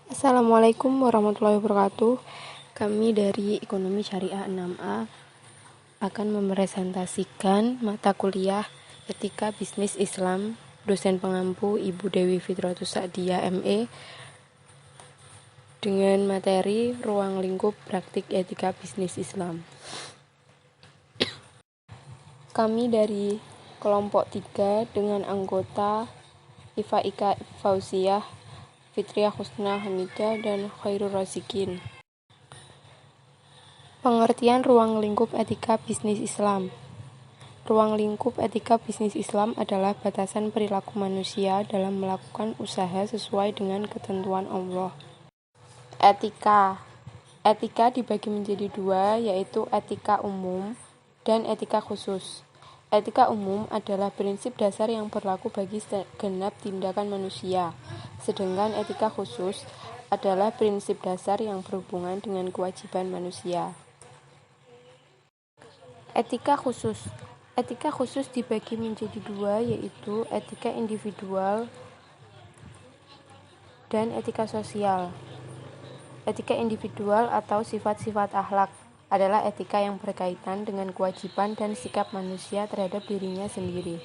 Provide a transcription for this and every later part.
Assalamualaikum warahmatullahi wabarakatuh. Kami dari Ekonomi Syariah 6A akan mempresentasikan mata kuliah Etika Bisnis Islam, dosen pengampu Ibu Dewi Fitratus Sa'diyah ME, dengan materi Ruang Lingkup Praktik Etika Bisnis Islam. Kami dari kelompok 3 dengan anggota Ifa Ika Fauziah, Fitriah Husna Hamidah, dan Khairul Razikin. Pengertian ruang lingkup etika bisnis Islam. Ruang lingkup etika bisnis Islam adalah batasan perilaku manusia dalam melakukan usaha sesuai dengan ketentuan Allah. Etika dibagi menjadi dua, yaitu etika umum dan etika khusus. Etika umum adalah prinsip dasar yang berlaku bagi segenap tindakan manusia, sedangkan etika khusus adalah prinsip dasar yang berhubungan dengan kewajiban manusia. Etika khusus dibagi menjadi dua, yaitu etika individual dan etika sosial. Etika individual atau sifat-sifat akhlak adalah etika yang berkaitan dengan kewajiban dan sikap manusia terhadap dirinya sendiri.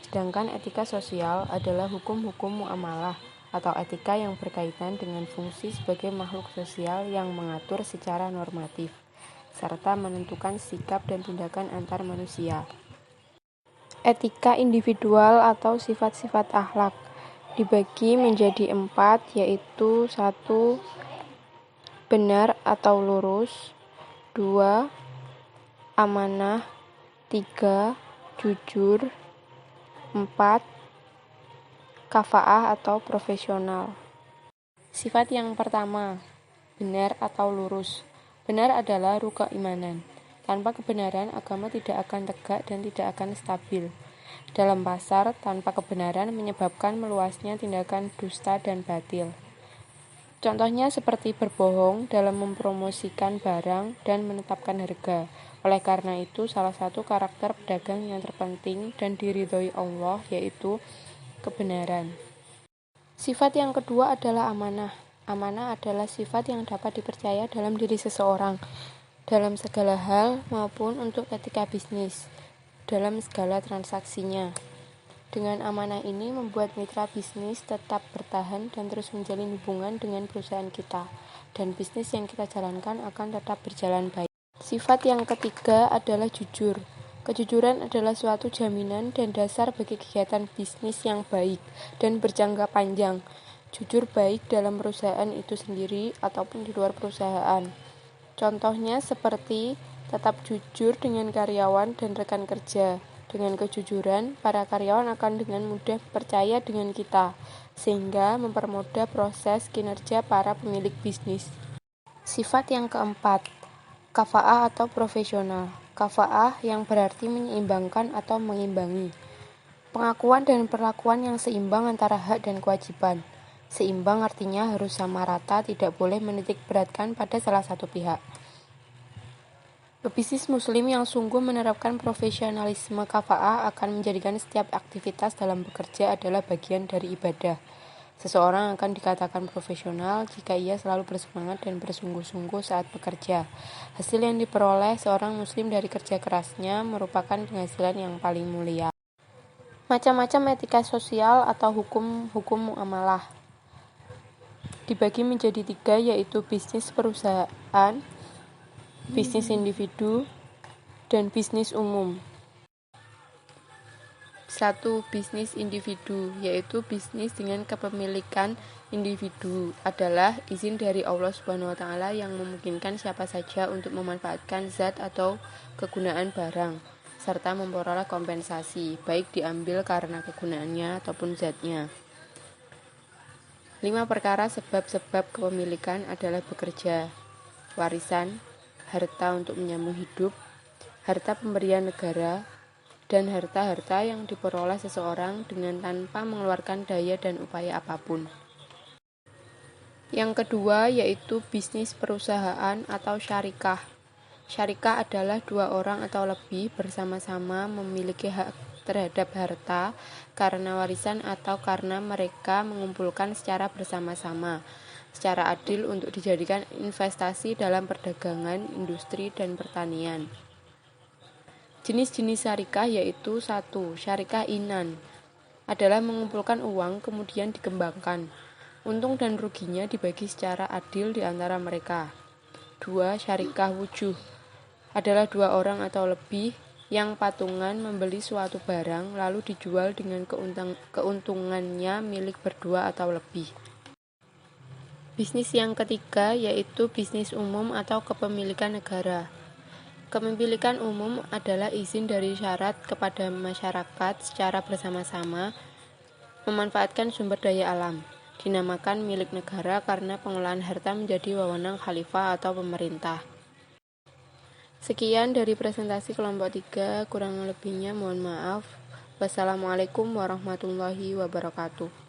Sedangkan etika sosial adalah hukum-hukum muamalah atau etika yang berkaitan dengan fungsi sebagai makhluk sosial yang mengatur secara normatif serta menentukan sikap dan tindakan antar manusia. Etika individual atau sifat-sifat akhlak dibagi menjadi 4, yaitu 1. Benar atau lurus, 2. Amanah, 3. Jujur, 4. Kafa'ah atau profesional. Sifat yang pertama, benar atau lurus. Benar adalah rukun keimanan. Tanpa kebenaran, agama tidak akan tegak dan tidak akan stabil. Dalam pasar, tanpa kebenaran menyebabkan meluasnya tindakan dusta dan batil. Contohnya seperti berbohong dalam mempromosikan barang dan menetapkan harga. Oleh karena itu, salah satu karakter pedagang yang terpenting dan diridhoi Allah yaitu kebenaran. Sifat yang kedua adalah amanah. Amanah adalah sifat yang dapat dipercaya dalam diri seseorang, dalam segala hal maupun untuk etika bisnis, dalam segala transaksinya. Dengan amanah ini membuat mitra bisnis tetap bertahan dan terus menjalin hubungan dengan perusahaan kita, dan bisnis yang kita jalankan akan tetap berjalan baik. Sifat yang ketiga adalah jujur. Kejujuran adalah suatu jaminan dan dasar bagi kegiatan bisnis yang baik dan berjangka panjang. Jujur baik dalam perusahaan itu sendiri ataupun di luar perusahaan. Contohnya seperti tetap jujur dengan karyawan dan rekan kerja. Dengan kejujuran, para karyawan akan dengan mudah percaya dengan kita, sehingga mempermudah proses kinerja para pemilik bisnis. Sifat yang keempat, kafa'ah atau profesional. Kafa'ah yang berarti menyeimbangkan atau mengimbangi. Pengakuan dan perlakuan yang seimbang antara hak dan kewajiban. Seimbang artinya harus sama rata, tidak boleh menitik beratkan pada salah satu pihak. Pebisnis muslim yang sungguh menerapkan profesionalisme kafa'ah akan menjadikan setiap aktivitas dalam bekerja adalah bagian dari ibadah. Seseorang akan dikatakan profesional jika ia selalu bersemangat dan bersungguh-sungguh saat bekerja. Hasil yang diperoleh seorang muslim dari kerja kerasnya merupakan penghasilan yang paling mulia. Macam-macam etika sosial atau hukum muamalah dibagi menjadi 3, yaitu bisnis perusahaan, bisnis individu, dan bisnis umum. 1. Bisnis individu, yaitu bisnis dengan kepemilikan individu, adalah izin dari Allah SWT yang memungkinkan siapa saja untuk memanfaatkan zat atau kegunaan barang, serta memperoleh kompensasi, baik diambil karena kegunaannya ataupun zatnya. 5 perkara sebab-sebab kepemilikan adalah bekerja, warisan, harta untuk menyambung hidup, harta pemberian negara, dan harta-harta yang diperoleh seseorang dengan tanpa mengeluarkan daya dan upaya apapun. Yang kedua yaitu bisnis perusahaan atau syarikah. Syarikah adalah 2 orang atau lebih bersama-sama memiliki hak terhadap harta karena warisan atau karena mereka mengumpulkan secara bersama-sama. secara adil untuk dijadikan investasi dalam perdagangan, industri, dan pertanian. Jenis-jenis syarikah yaitu 1. Syarikah inan adalah mengumpulkan uang kemudian dikembangkan. Untung dan ruginya dibagi secara adil di antara mereka. 2. Syarikah wujuh adalah 2 orang atau lebih yang patungan membeli suatu barang lalu dijual dengan keuntungannya milik berdua atau lebih. Bisnis yang ketiga yaitu bisnis umum atau kepemilikan negara. Kepemilikan umum adalah izin dari syarat kepada masyarakat secara bersama-sama memanfaatkan sumber daya alam. Dinamakan milik negara karena pengelolaan harta menjadi wewenang khalifah atau pemerintah. Sekian dari presentasi kelompok 3, kurang lebihnya mohon maaf. Wassalamualaikum warahmatullahi wabarakatuh.